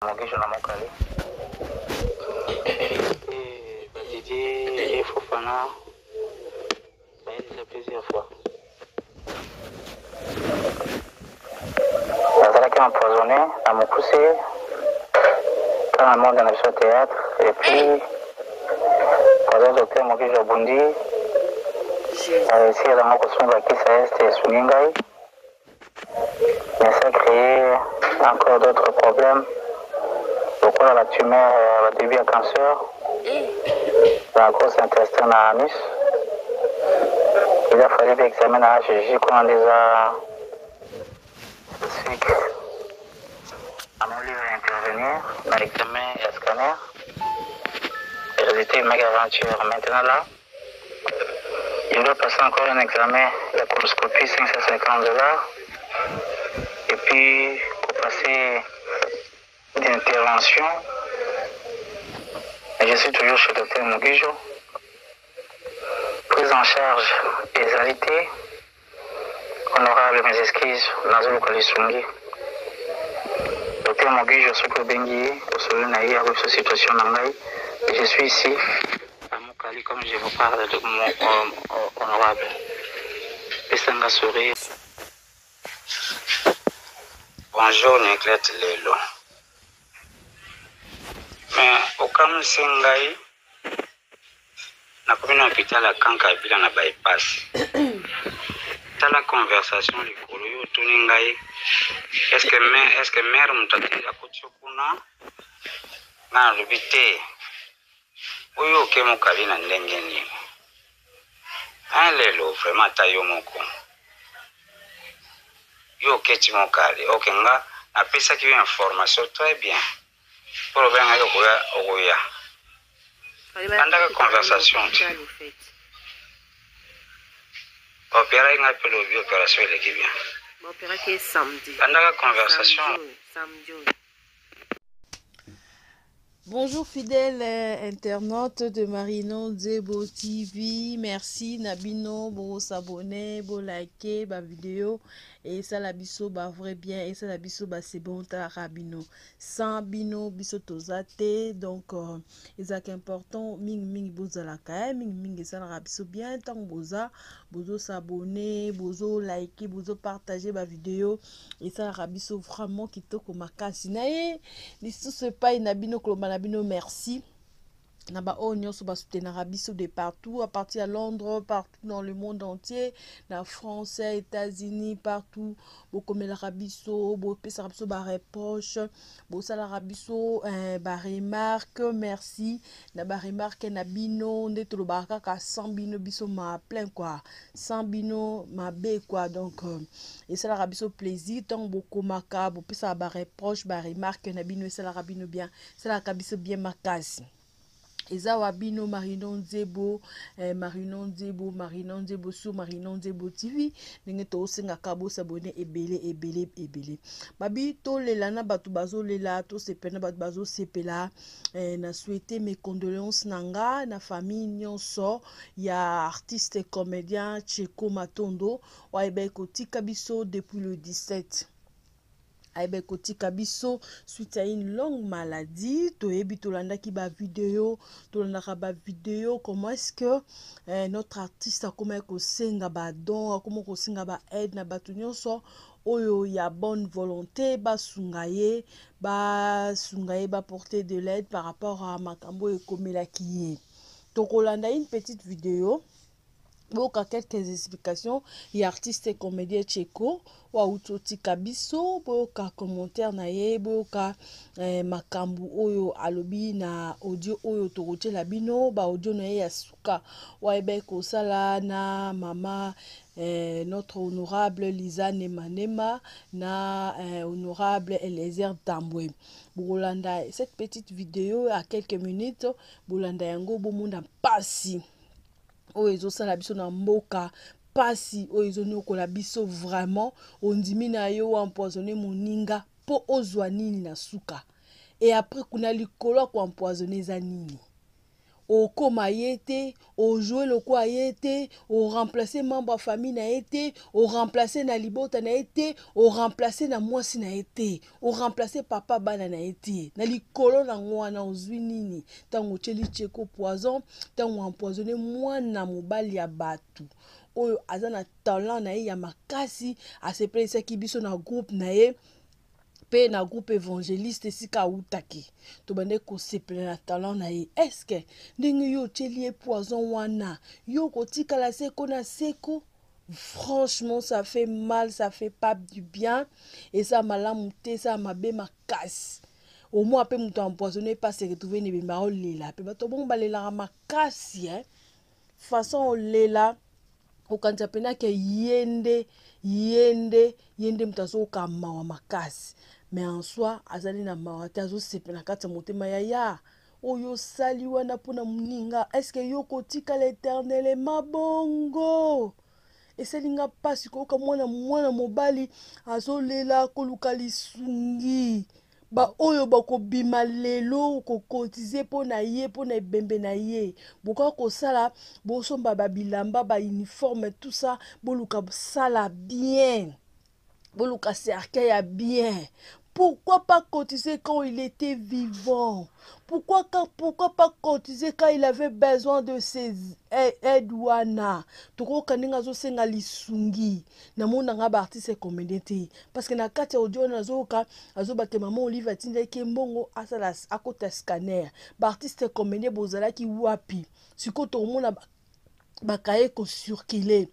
Mogisho na Mokali. Et Didier et Fofana, c'est plusieurs fois. Nazalaki empoisonné, à me pousser, quand le monde dans le théâtre, et puis, pendant le docteur Mogisho Bundi, a réussi à la construire qui ça est Suningai, mais ça a créé encore d'autres problèmes. Pourquoi la tumeur a début à cancer, la grosse intestin à anus. Il a fallu examiner à HG qu'on les a suivis. À mon livre intervenir dans l'examen et le scanner. Les résultats une méga aventure. Maintenant là, il doit passer encore un examen, la coloscopie, $550. Et puis, pour passer d'intervention, je suis toujours chez le docteur Mogisho. Prise en charge des alités. Honorable mes excuses, Nazulu Kalisungi. Docteur Mogisho, je suis au Bengi, au Solunaï, avec cette situation d'Angaï. Et je suis ici, à Mokali, comme je vous parle de mon honorable. Pessanga Sourire. Bonjour, Nicolette Lelo. Mais au Kam Sengai, na commune hôpital à Kankabila na bypass. Dans la conversation, les courriers Tuningai, est-ce que mère mutati à Kuchukuna na rubité Oyo Kemo Kalina Ndengeni. Un lelo vraiment tayo moko. Yo Keti Mokali, ok nga, après ça qui est information très bien. Pour le bien, Ogoya. Pendant la conversation, opéra il appelle l'opération il est bien. Opéra qui est samedi. Pendant la conversation. Samedi. Bonjour fidèles internautes de Marino Nzebo TV. Merci Nabino pour s'abonner, pour liker ma vidéo. Et ça la biso ba vrai bien. Et ça la biso ba c'est bon ta rabino. Sans bino biso tozate. Donc c'est important. Ming boza la kae. Ming ça la biso bien. Tant boza s'abonner, bozo liker, bozo partager ma vidéo. Et ça la biso vraiment qui te komakasi. Nae listo se pas Nabino kolomana. Merci. Naba onyo so ba soutenir biso de partout, à partir à Londres, partout dans le monde entier, na France, États-Unis, partout. Beaucoup de rabiso, beaucoup de rabiso ba reproche, beaucoup de rabiso ba remarque, merci. Na ba remarque na bino, ndeto lo ba kaka 100 bino biso ma plein quoi, 100 bino ma bé quoi donc et ça la rabiso plaisir tant beaucoup maka, beaucoup ça ba reproche, ba remarque na bino, ça la rabino bien, ça la kabiso bien makasi. Eza wabino Marino Nzebo sur Marino Nzebo TV ndenge to senga kabo s'abonner ebele babi to lela batu bazo lela to sepena batu bazo sepela na souhaiter mes condoléances nanga na famille nyonso ya artiste comédien Cheko Matondo wa ebeko tika biso depuis le 17 Koti Kabiso suite à une longue maladie. Toyebi tolanda ki ba vidéo, comment est-ce que notre artiste a comment ko senga ba don, comment ko senga ba aide na batu nyonso oyo ya bonne volonté ba sungaye ba porter de l'aide par rapport à makambo e komela kiye. Tokolanda une petite vidéo. Boka quelques explications et artiste et comédien Cheko wa utoti kabiso boka commentaire na ye boka makambu oyo alobi na audio oyo tokote la bino ba audio na ye ya suka wa ebeko sala na mama notre honorable Lisa Nema na honorable Eliezer Tambwe. Bolanda cette petite vidéo à quelques minutes bolanda yango bomunda pasi oyo sala biso na mboka pasi oyo nyokola biso vraiment ondimi na yo empoisonné moninga po ozwa nini na suka et après kuna likolo ko empoisonné za nini au koma yete, au jouer le quoi yete, au remplacer membre de famille na été, au remplacer na libota na été, au remplacer na mwasi na été, au remplacer papa bana na été. Na likolo na ngwana ozwi nini, tango cheli cheko poison, tango empoisonné mwana mobali ya batu. Oyo aza na talent na ye ya makasi, asepelisa biso na groupe na ye, pe na groupe évangéliste esika autaki tobande kosepela na talent na ye. Eske ndenge yo otieli ye poison wana yo kotikala seko na seko? Franchement ça fait mal, ça fait pas du bien, et ça malamu te, ça mabe makasi. Au moins ape muto empoisonné pas se retrouver ne bemba olela pe bato bongo balela makasi façon olela okanja pena ke yende mutazo ka mawa makasi. Mais en soi azali na mawa te azo sepela kati motema ya oyo sali wana pona muninga. Est-ce que yo kotika l'Éternel mabongo? Eselinga pasi koka mwana mobali azolela koluka lisungi ba oyo bakobima lelo kokotize pona ye pona ebembe na ye boka kosala bosomba babilamba ba uniforme tout ça boluka sala bien boluka cercueil ya bien. Pourquoi pas cotiser quand il était vivant? Pourquoi pas cotiser quand il avait besoin de ses aides wana? Toko kaninga zo senga lisungi. Na mona nga ba artiste comédien te. Parce que na kati audio na zoka azoba ke maman Olive tinda ke mbongo asala akota scanner. Ba artiste comédien bozala ki wapi? Siko to mona ba kaye ko circuler.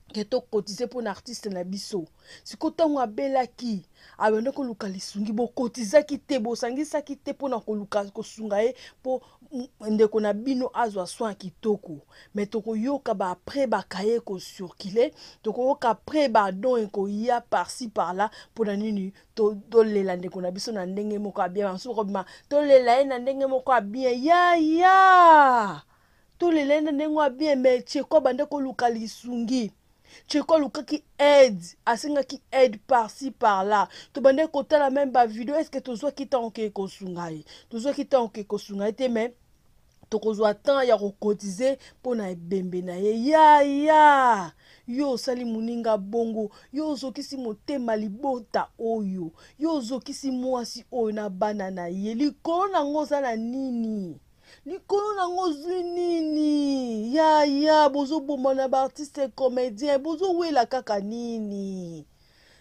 Keto cotiser pour un artiste na biso. Siko tango abelaki abende ko luka lisungi bo kotiza ki te bo sangisa ki te pona ko luka ko sunga ye po ndeko na bino azwa soin kitoko. Mais toko yoka ba après ba kaye ko circuler, toko yoka après ba don ko ya par-ci par-là pona nini to lela ndeko na biso na ndenge moko bien ensuite ma to lela na ndenge moko bien ya to lela na ndenge bien mais cheko bande ko luka lisungi. Cheko luka ki aide, asinga ki aide par-ci par-là. Tu bande kota la même ba vidéo, est-ce que tu sois qui t'a enqué kosungai? Tu sois qui t'a enqué kosungai te mais tu kozwa temps ya kokotiser pour na ebembe na ye. Ya yo sali muninga bongo, yo zokisi motema libota oyo, yo zokisi mwasi oyo na bana na ye. Likolo na ngoza na nini? Likolo na ngozwi nini? Ya bozo bomba na ba artiste comédien, bozo wela kaka nini?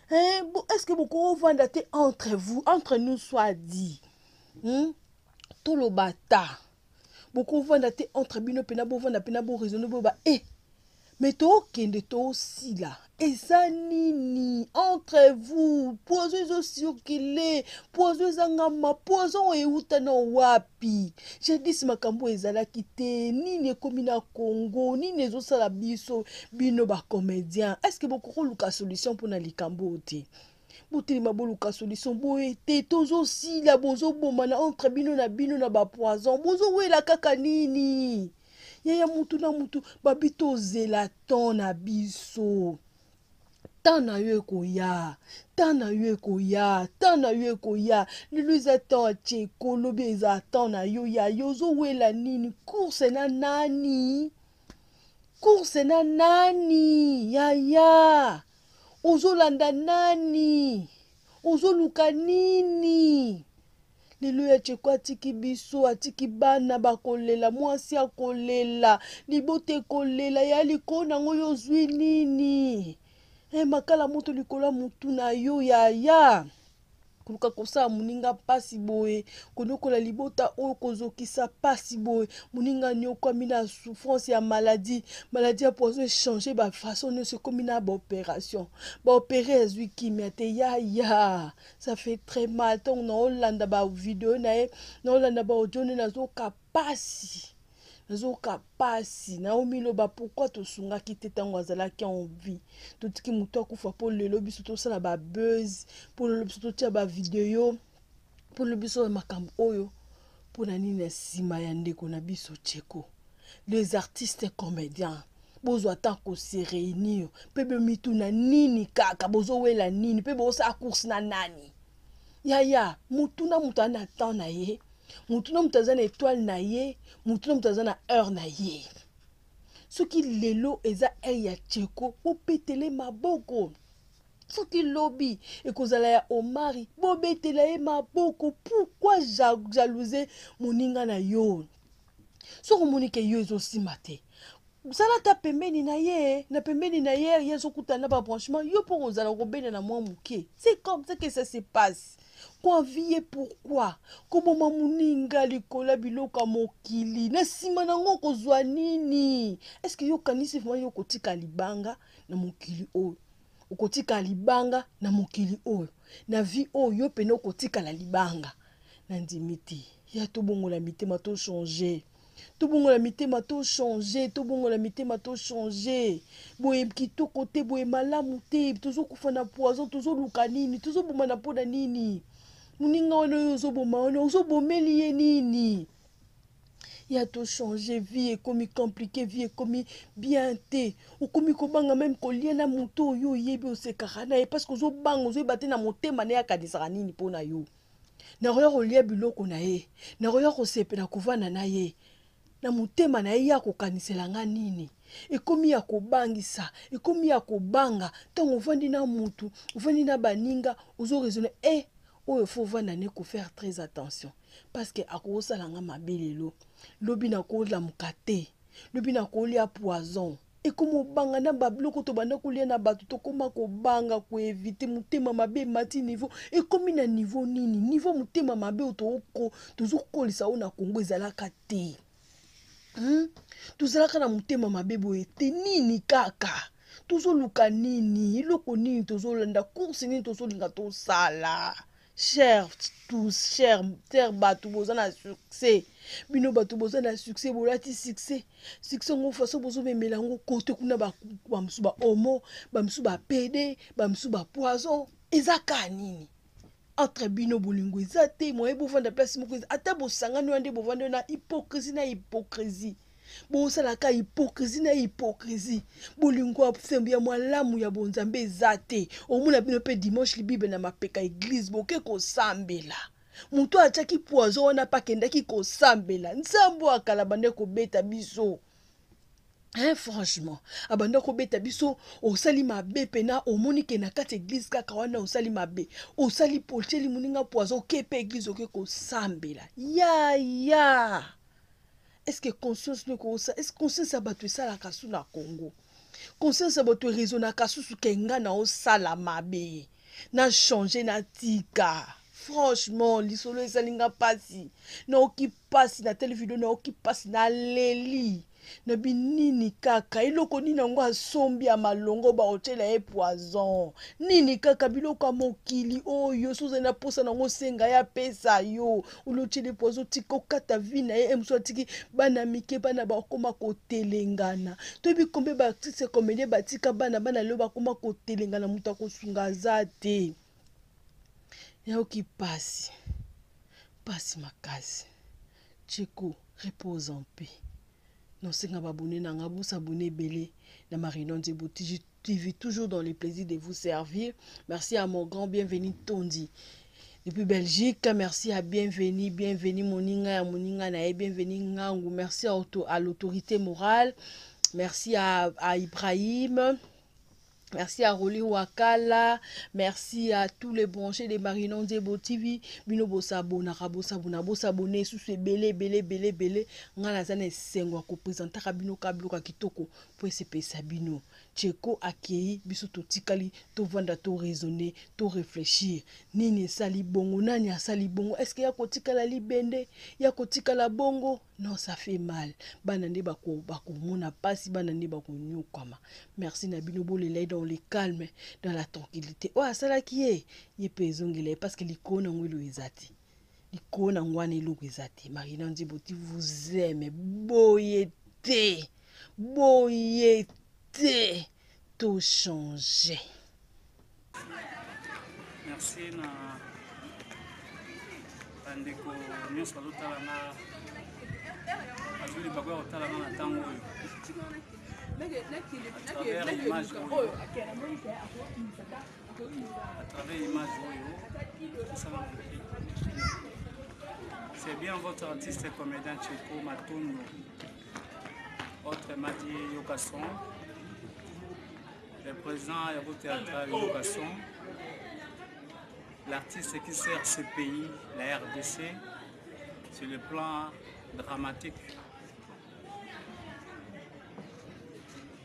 Est-ce que beaucoup vanda te entre vous, entre nous soit dit? Tout le bata. Beaucoup vanda te entre bino pena bo vanda pena bo raisonner bo ba mais to kende to aussi là. Et ça nini entre vous? Poison circuler, poison zangama, poison e utana wapi? J'ai dit makambo ezala kite nini komi na Congo, nini ezo sala biso bino ba comédien. Est-ce que beaucoup luka solution pour na likambo te? Boteli maboluka solution boye te tozo si la bozo bomana entre bino na ba poison. Bozo wela kaka nini? Ya mutu na mutu babito zela ton na biso. Tana yo ekoya, tana yo ekoya, tana yo ekoya. Luluza ton cheko lobe za ton na yo ya yozo wela nini? Course na nani? Course na nani? Ya ozolanda nani? Ozoluka nini? Lelo ya cheko atiki biso, atiki bana bakolela, mwasi akolela, libote kolela, ya likona ngoyo zwi nini? Makala moto likola mutu na yo ya. Kuluka kosa muninga pasi boye, konokola libota oyo kozokisa pasi boye, muninga nyoko mina souffrance ya maladie ya poison changer ba façon ne se comme na ba opération. Ba opérer ezwi kimia te ya. Ça fait très mal. Tant na Hollande ba vidéo na e, na Hollande ba audio na zo kapasi. Nazoka pasi na omiloba pourquoi to sunga kite tango azalaki en vie totiki mutu akufa po lelo biso tosala ba buzz po lelo biso totia ba video po lelo biso makambo oyo po na nini na sima ya ndeko na biso cheko. Les artistes comédiens bozo atako se réunir pe be mitu na nini kaka bozo wela nini pe bozo sa course na nani ya mutu na mutu ana temps na ye mutu na mutu aza na étoile na ye mutu na mutu aza na heure na ye soki lelo eza heure ya Tcheko bobetele maboko soki lobi ekozala ya Omari bobetela ye maboko pourquoi jalouser moninga na yo soki omoni ke yo ezosima te zala ta pembeni na ye ezokutana na babranchement yo mpo kozala kobena na mwa moke c'est comme ça que ça se passe koavie pourquoi koboma moninga likola biloko ya mokili na nsima nango kozwa nini eske yo kanisi fama yo kotika libanga na mokili oyo okotika libanga na mokili oyo na vie oyo yo pene okotikala libanga na ndimi te ya tobongola mitema to changer tobongola mitema to changer tobongola mitema to changer boye kitoko te boye malamu te tozokufa na poison tozoluka nini tozoboma na mpona nini moninga wana oyo ozoboma wana ozobomeli ye nini ya to changer vie ekomi compliqué vie ekomi bien te okomi kobanga même kolia na moto oyo oyebi osekaka na ye parce que ozobanga ozoyeba te na motema na ye akanisaka nini mpona yo nakoya kolia biloko na ye nakoya kosepela kovanda na ye na motema na ye ya kokaniselanga nini ekomi ya kobangisa ekomi ya kobanga ntango ovandi na mutu ovandi na baninga ozoraisonne oyo fo ovanda ne kofaire très attention parce que akosalanga mabe lelo lobi nakolamuka te lobi nakolia poison ekomi obanga na babiloko tobanda kolia na bato tokoma kobanga koevite motema mabe mati niveau ekomi na niveau nini niveau motema mabe oyo tozokolisa oyo na Kongo ezalaka te tozalaka na motema mabe boye te nini kaka tozoluka nini eloko nini tozolanda course nini tozolinga tosala cher tous cher bato boza na succès bino bato boza na succès bolati succès ngo façon bozomemela yango kote kuna bamosusu bahomo bamosusu bapede bamosusu bapoison ezaka nini entre bino bolingo eza te moye bovanda place moko ata bosangani wana nde bovanda na hypocrisie bosalaka hypocrisie na hypocrisie bolingo asembi ya malamu ya bonzambe eza te omona bino mpe dimanche libibe na mapeka église boke kosambela moto atiaki poison wana mpe akendaki kosambela nzambo akala bande kobeta biso franchement abanda kobeta biso osali mabe pena omoni ke na kati église kaka wana osali mabe osali pocheli moninga poison ke pe église oke kosambela ya est-ce que conscience ne kosa est-ce que conscience abato esalaka su na Congo conscience abato raisonnaka susu kenga na osala mabe na changer na tika franchement lisolo esalinga pasi na oki pasi na tele video na oki pasi na leli na binini kaka eloko nini yango asombi ya malongo baotela ye poison nini kaka biloko ya mokili oyo soza na posa nango senga ya pesa yo olotele poison tika okata vi na ye emso atiki bana mike bana bakoma kotelengana toyebi kombe baartiste comédien batika bana leo bakoma kotelengana moto akosunga aza te yaoki pasi makasi Tcheko repose en paix. Non, c'est nga abonné nanga vous abonner belé na Marinon Nzebo TV toujours dans le plaisir de vous servir. Merci à mon grand bienvenu Tondi depuis Belgique. Merci à bienvenue moninga na bienvenue Ngangu. Merci à l'autorité morale. Merci à Ibrahim. Merci à Roli Wakala, merci à tous les branchés de Marinon Nzebo TV. Bino bosabona, bosabone sous ce belé. Ngana zane sengwa ko présenter bino kabloka kitoko pour se sabino. Tcheko akei biso totikali to vanda to raisonner, to réfléchir. Nini sali bongo, nani asali bongo? Est-ce que ya kotikala libende, ya kotikala bongo? Non, ça fait mal. Banande bako mona pasi, banande bako nyukama. Merci na bino bolele dans le calme, dans la tranquillité. Oh, sala kiye, ye pezongele parce que l'icône ngwelo ezati. L'icône ngwane lo ezati. Marinon Nzebo vous aime, boyete. Tout changer. Merci na bandeko nyonso bazotalanga azuli bakoya kotalanga na ntango oyo à travers image oyo C'est bien votre artiste et comédien Tcheko Matondo, autre Madi Yokasson, le président Yabo Théâtral Yokasson, l'artiste qui sert ce pays, la RDC, sur le plan dramatique.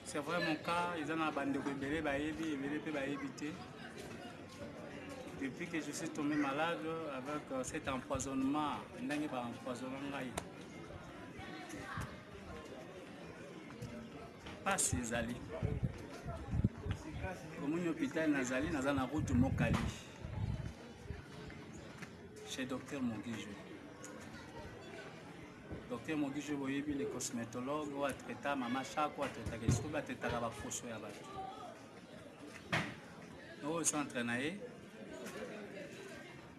C'est vrai mon cas, ils ont la bande de bébés, depuis que je suis tombé malade avec cet empoisonnement, pas ces alliés. Comme un hôpital Nazali, nous avons la route de Mokali, chez Dr Mogijo. Dr Mogijo, vous voyez, les cosmétologues, ou à traiter maman chaque ou à traiter les choses, à traiter la fausse à battre. Nous sommes entraînés.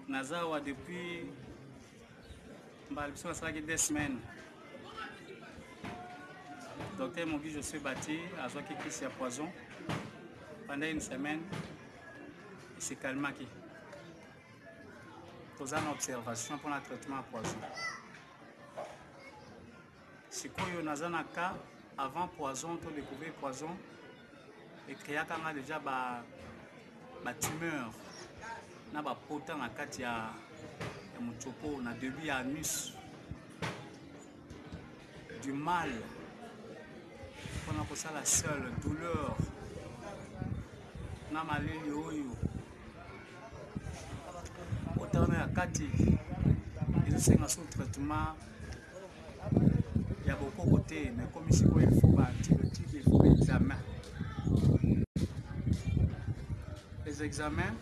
Nazawa depuis 2 semaines. Docteur Mogi, je suis battu à Zoaki qui s'est poison. Pendant une semaine, il s'est calmé. Nous avons une observation pour le traitement à poison. Si nous avons un cas avant poison, nous avons découvert poison et créé déjà une tumeur. Na ba potan na kati ya muchopo na début ya anus du mal pendant que ça la seule douleur na maleli oyo potan na kati ils sont sous traitement il y a beaucoup côté mais comme ici il faut pas antibiotiques, il faut examen les examens.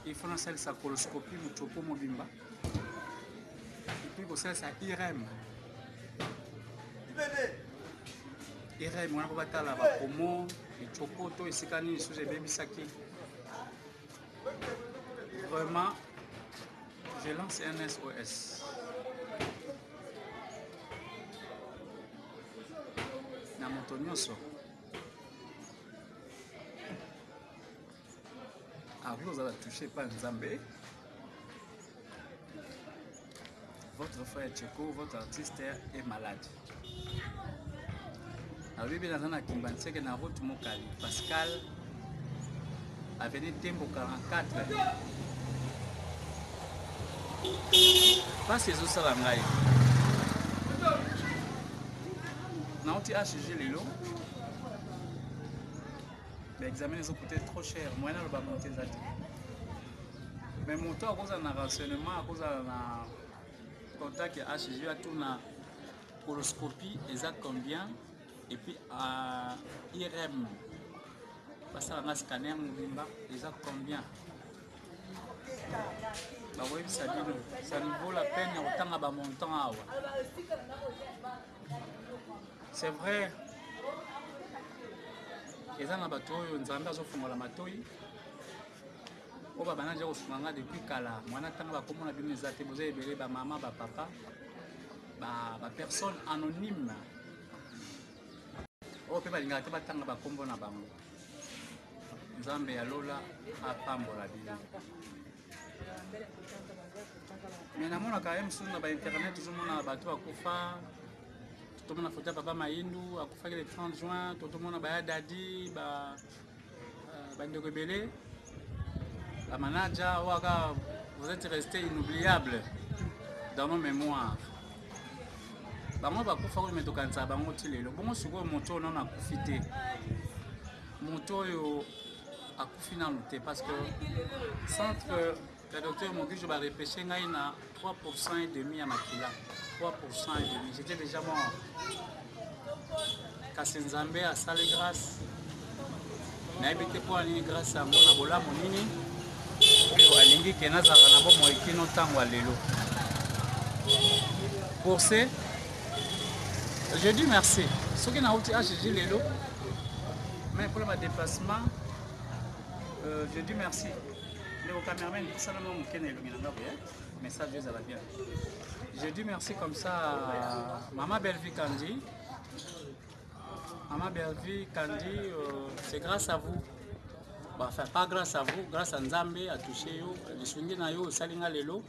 Il faut faire sa coloscopie, le chopo mobimba. Et puis, vous savez, ça IRM. IRM, on a pas la promo, le chopo, tout ici, quand il y a baby saki. Vraiment, je lance un SOS. Dans mon tonioso. Vous allez toucher par Nzambé. Votre frère Tcheko, votre artiste est malade. Alors, il y a un qui est dans la route Mokali. Pascal a venu Tembo 44. Pas ces autres salangaï. Dans le HG Lilo. L'examen les ont coûté trop cher. Moi, je ne vais pas monter ça. Mais mon temps, à cause d'un renseignement, à cause d'un contact HG, à tout la coloscopie, exact combien. Et puis à IRM, parce que un scanner, exact combien. Bah oui, ça vaut la peine autant à montant. C'est vrai. Et ça, nous avons fait la matouille. On va banager au Soumanga depuis Kala. Moi, j'attends que comme on a vu les athées, vous avez vu maman, papa, personne anonyme. On peut pas dire que vous avez combo na bango. Nzambe ya lola apambola bila. Mais namona quand même sur na internet, tout le monde a bateau à kufa. Tout le monde a photo papa Maïndou, a fait le 30 juin, tout le monde a fait Dadi, Bandegobele, la manager, vous êtes resté inoubliable dans nos mémoires. Moi, je vais faire des choses comme ça. Je vais faire des choses parce que centre le docteur Mogi, je vais repêcher 3% et demi à Makila. 3% et demi. J'étais déjà mort. Kassenzambe a salé grâce. Naibete pour aller grâce à mon abola monini. Alingi kenaza kanabo moikino tangwa lelo. Pour ce, je dis merci. Ce qui n'a pas été lelo, mais pour le déplacement, je dis merci. Le caméraman, ça n'a pas mais ça, Dieu, ça va bien. Je dis merci comme ça à Maman Bellevie Kandi. Maman Bellevie Kandi, c'est grâce à vous. Enfin, pas grâce à vous, grâce à Nzambe, à toucher yo, les swingi na yo, salinga lelo.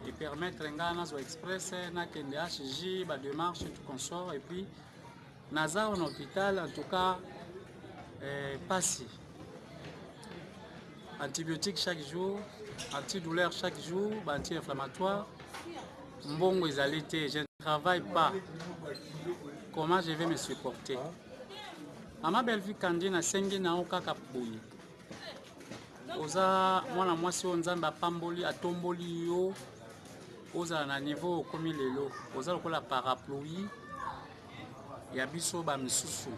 Et permettre nga nazo express nakende HJ ba démarche tout consort et puis naza en hôpital en tout cas passé antibiotiques chaque jour, antidouleur chaque jour, anti-inflammatoire. Mbongo ezalité, je ne travaille pas. Comment je vais me supporter? Mama Belvi Kandi na sengi na okaka boye. Oza mwana mwasi onzamba pamboli atomboli yo. Oza na niveau komi lelo. Oza lokola parapluie. Ya biso ba misusu.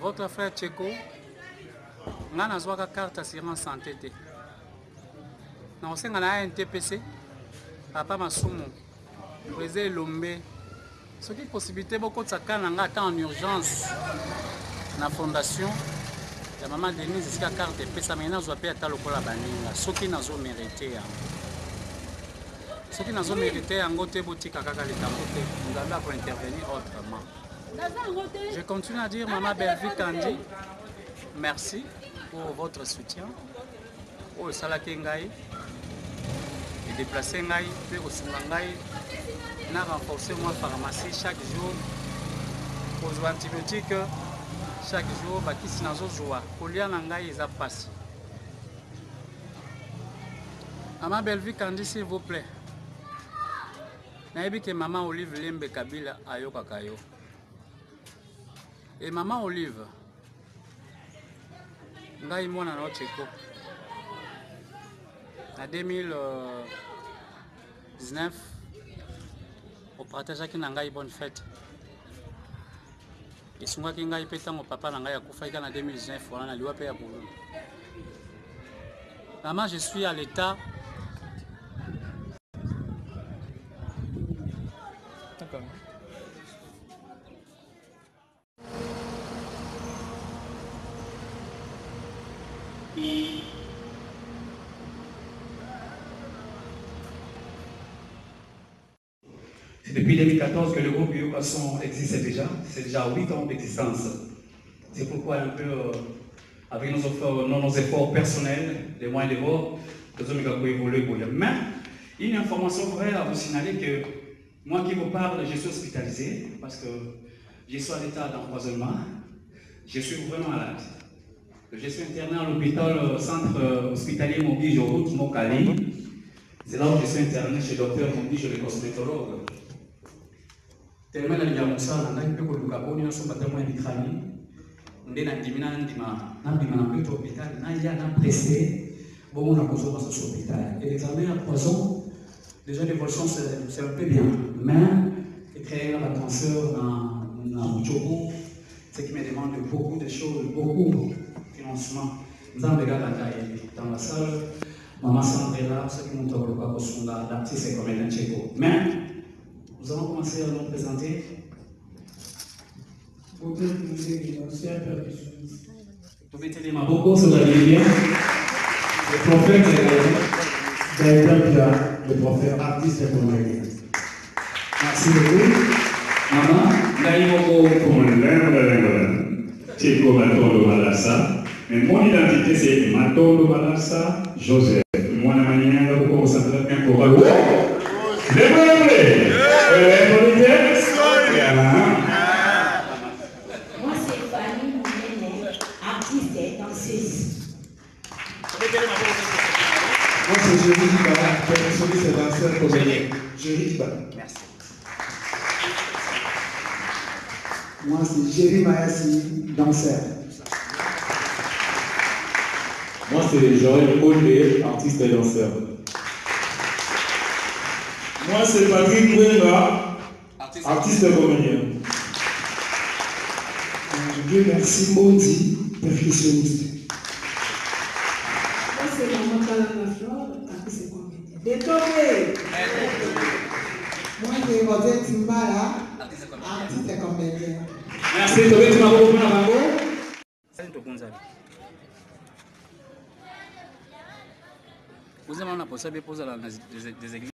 Votre frère Tcheko, nga nazwaka carte assurance santé te. Na osenga na NTPC, papa masumu, président Lombe. Ce qui est possibilité beaucoup de ça nga ata en urgence na fondation ya maman Denise iska carte pesa mais nazwa pe ata lokola baninga. Soki nazo mériter ya. Soki nazo mériter yango te botika kaka likambo te. Nzambe pour intervenir autrement. Je continue à dire maman Belvi Kandi, merci pour votre soutien. Oh salaki ngai et déplacer ngai pe osunga ngai na renforcer moi pharmacie chaque jour aux antibiotiques chaque jour bakisi nazo joie kolia na ngai eza pasi. Maman Belvi Kandi s'il vous plaît. Nayebi ke maman Olive Lembe Kabila ayoka kayo. Et maman Olive ngai mwana na Tcheko en 2019 au partage qui ngai bonne fête et sunga ki ngai peta ngo papa ngai akufa ika na 2019 wana na liwa pe ya bulu. Maman, je suis à l'état d'accord. C'est depuis 2014 que le groupe Bioboisson existe déjà. C'est déjà 8 ans d'existence. C'est pourquoi un peu, avec nos efforts personnels, les moyens de bord, nous avons évolué pour le. Mais, une information vraie à vous signaler que moi qui vous parle, je suis hospitalisé parce que je suis à l'état d'empoisonnement. Je suis vraiment malade. Je suis interné à l'hôpital centre hospitalier mobile Jorout Mokali. C'est là où je suis interné chez le docteur Mondi, le cosmétologue. Tellement la ligne ça, on a un peu de carbone, on a tellement de vitamines. On est dans l'hôpital, on a pressé, bon, on a besoin de l'hôpital. Et l'examen à poison, déjà l'évolution c'est un peu bien, mais créer un cancer dans le Chogo, ce qui me demande beaucoup de choses, beaucoup de financement. Nous avons des gars dans la salle, maman Sandrella, ceux qui montent au Loka Kosunda, l'artiste est comme un Tcheko. Mais nous allons commencer à nous présenter. Vous mettez les mains beaucoup sur la ligne. Le prophète, le prophète artiste et comédien. Merci beaucoup. Maman, Naïmoko Tcheko Matondo Malassa. Mais mon identité c'est Matondo Malassa Joseph. Moi, la manière de vous concentrer un peu. Moi, c'est Fanny Mounene, artiste et danseuse. Moi, c'est Jerry Dibala, percussionniste et danseur comédien. Jerry Dibala. Merci. Moi, c'est Jerry Mayassi, danseur. Moi, c'est Joël Olé, artiste et danseur. Moi, c'est Patrick Wenga, artiste et comédien. Dieu merci, Mondi, percussionniste. Moi, c'est Maman Kalamaflore, artiste et comédien. Détourné! Moi, c'est Rosé Timbala, artiste et comédien. Merci, Tobé, tu m'as beaucoup à Bango. Vous avez un apostat bien posé dans des églises.